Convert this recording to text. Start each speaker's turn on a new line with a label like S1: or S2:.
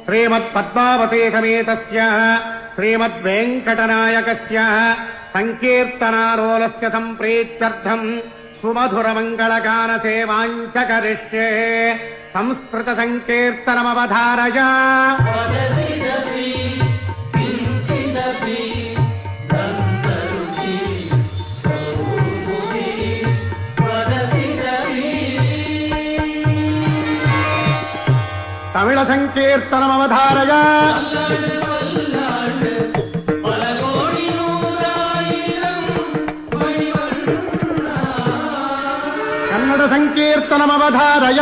S1: श्रीमत्पद्मावती समेतस्य श्रीमद्वेङ्कटनायकस्य सङ्कीर्तनालोलस्य सम्प्रीत्यर्थम् सुमधुरमङ्गलगानसेवाञ्च करिष्ये। संस्कृतसङ्कीर्तनमवधारय। तमिळ सङ्कीर्तनमवधारय। कन्नड सङ्कीर्तनमवधारय।